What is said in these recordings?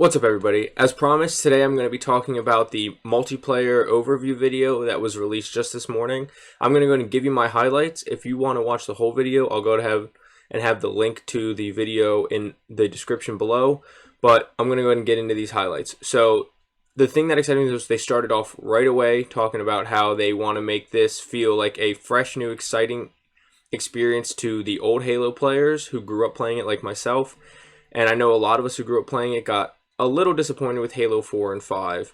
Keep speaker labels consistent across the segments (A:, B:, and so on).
A: What's up, everybody? As promised, today I'm going to be talking about the multiplayer overview video that was released just this morning. I'm going to go and give you my highlights. If you want to watch the whole video, I'll go to have the link to the video in the description below. But I'm going to go ahead and get into these highlights. So the thing that excited me was they started off right away talking about how they want to make this feel like a fresh, new, exciting experience to the old Halo players who grew up playing it like myself. And I know a lot of us who grew up playing it got a little disappointed with Halo 4 and 5.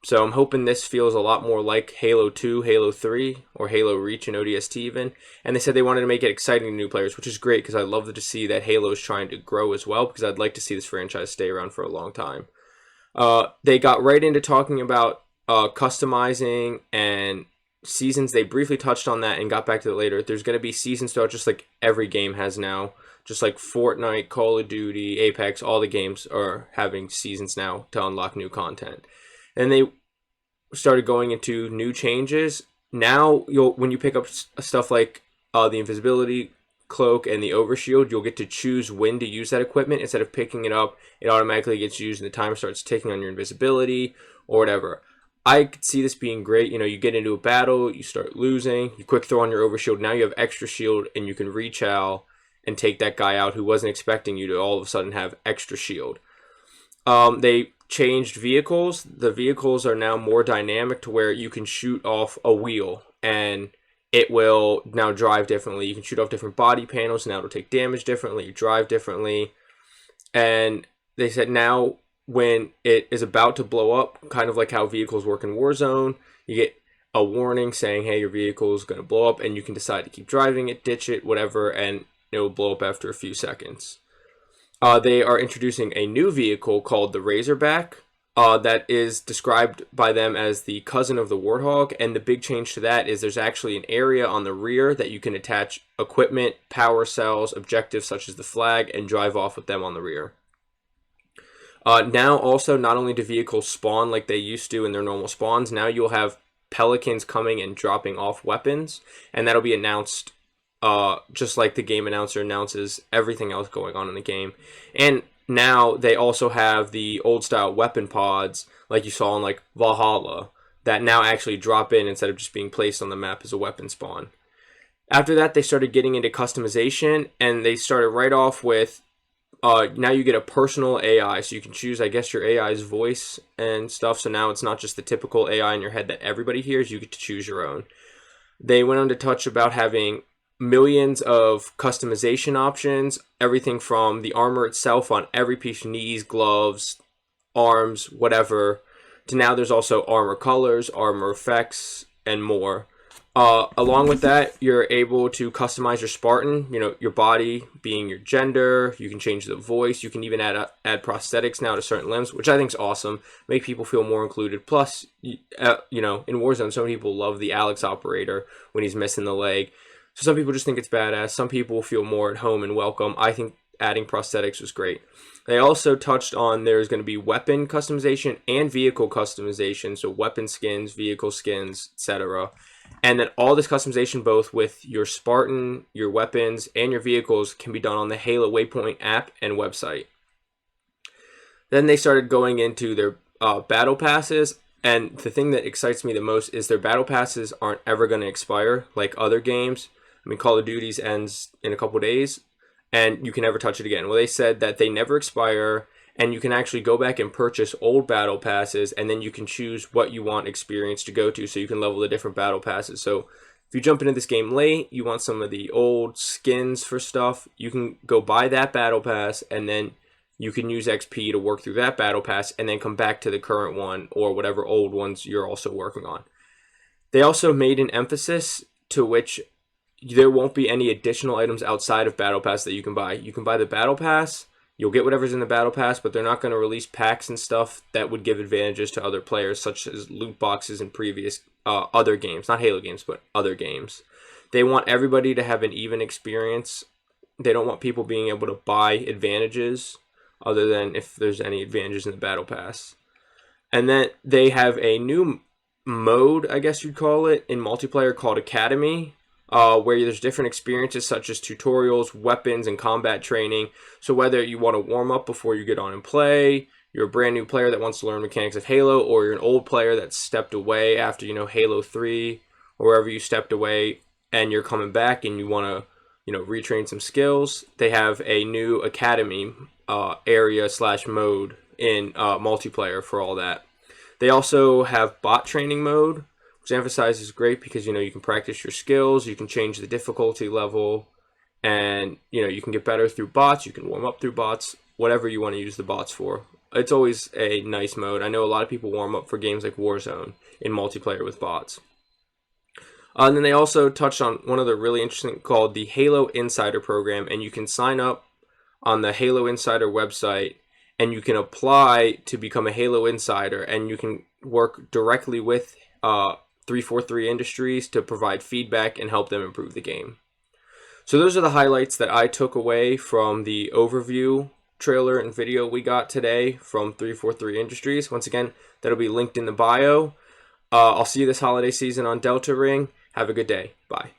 A: So I'm hoping this feels a lot more like Halo 2, Halo 3, or Halo Reach and ODST even. And they said they wanted to make it exciting to new players, which is great because I love to see that Halo is trying to grow as well, because I'd like to see this franchise stay around for a long time. They got right into talking about customizing and seasons. They briefly touched on that and got back to it later. There's going to be seasons throughout, just like every game has now. Just like Fortnite, Call of Duty, Apex, all the games are having seasons now to unlock new content. And they started going into new changes. Now, when you pick up stuff like the invisibility cloak and the overshield, you'll get to choose when to use that equipment. Instead of picking it up, it automatically gets used and the timer starts ticking on your invisibility or whatever. I could see this being great. You get into a battle, you start losing, you quick throw on your overshield. Now you have extra shield and you can rechow and take that guy out who wasn't expecting you to all of a sudden have extra shield. They changed vehicles. The vehicles are now more dynamic to where you can shoot off a wheel and it will now drive differently. You can shoot off different body panels. Now it'll take damage differently, drive differently. And they said now when it is about to blow up, kind of like how vehicles work in Warzone, you get a warning saying, hey, your vehicle is going to blow up, and you can decide to keep driving it, ditch it, whatever, and it will blow up after a few seconds. They are introducing a new vehicle called the Razorback that is described by them as the cousin of the Warthog, and the big change to that is there's actually an area on the rear that you can attach equipment, power cells, objectives such as the flag, and drive off with them on the rear. Now also, not only do vehicles spawn like they used to in their normal spawns, now you'll have pelicans coming and dropping off weapons, and that'll be announced just like the game announcer announces everything else going on in the game. And now they also have the old style weapon pods like you saw in like Valhalla that now actually drop in instead of just being placed on the map as a weapon spawn. After that, they started getting into customization, and they started right off with now you get a personal AI, so you can choose, I guess, your AI's voice and stuff. So now it's not just the typical AI in your head that everybody hears. You get to choose your own. They went on to touch about having millions of customization options, everything from the armor itself on every piece, knees, gloves, arms, whatever, to now there's also armor colors, armor effects, and more. Along with that, you're able to customize your Spartan, your body being your gender. You can change the voice. You can even add prosthetics now to certain limbs, which I think is awesome. Make people feel more included. Plus, in Warzone, so many people love the Alex operator when he's missing the leg. So some people just think it's badass. Some people feel more at home and welcome. I think adding prosthetics was great. They also touched on there's going to be weapon customization and vehicle customization. So weapon skins, vehicle skins, etc. And then all this customization, both with your Spartan, your weapons, and your vehicles, can be done on the Halo Waypoint app and website. Then they started going into their battle passes. And the thing that excites me the most is their battle passes aren't ever going to expire like other games. I mean, Call of Duty's ends in a couple days, and you can never touch it again. Well, they said that they never expire, and you can actually go back and purchase old battle passes, and then you can choose what you want experience to go to, so you can level the different battle passes. So if you jump into this game late, you want some of the old skins for stuff, you can go buy that battle pass, and then you can use XP to work through that battle pass, and then come back to the current one, or whatever old ones you're also working on. They also made an emphasis to which there won't be any additional items outside of Battle Pass that you can buy. You can buy the Battle Pass, you'll get whatever's in the Battle Pass, but they're not going to release packs and stuff that would give advantages to other players, such as loot boxes in previous other games. Not Halo games, but other games. They want everybody to have an even experience. They don't want people being able to buy advantages other than if there's any advantages in the Battle Pass. And then they have a new mode, I guess you'd call it, in multiplayer called Academy, where there's different experiences such as tutorials, weapons, and combat training. So whether you want to warm up before you get on and play, you're a brand new player that wants to learn mechanics of Halo, or you're an old player that stepped away after, Halo 3, or wherever you stepped away, and you're coming back and you want to, retrain some skills, they have a new academy area / mode in multiplayer for all that. They also have bot training mode, which emphasizes great because, you can practice your skills, you can change the difficulty level, and, you can get better through bots, you can warm up through bots, whatever you want to use the bots for. It's always a nice mode. I know a lot of people warm up for games like Warzone in multiplayer with bots. And then they also touched on one of the really interesting called the Halo Insider program, and you can sign up on the Halo Insider website, and you can apply to become a Halo Insider, and you can work directly with 343 Industries to provide feedback and help them improve the game. So those are the highlights that I took away from the overview trailer and video we got today from 343 Industries. Once again, that'll be linked in the bio. I'll see you this holiday season on Delta Ring. Have a good day. Bye.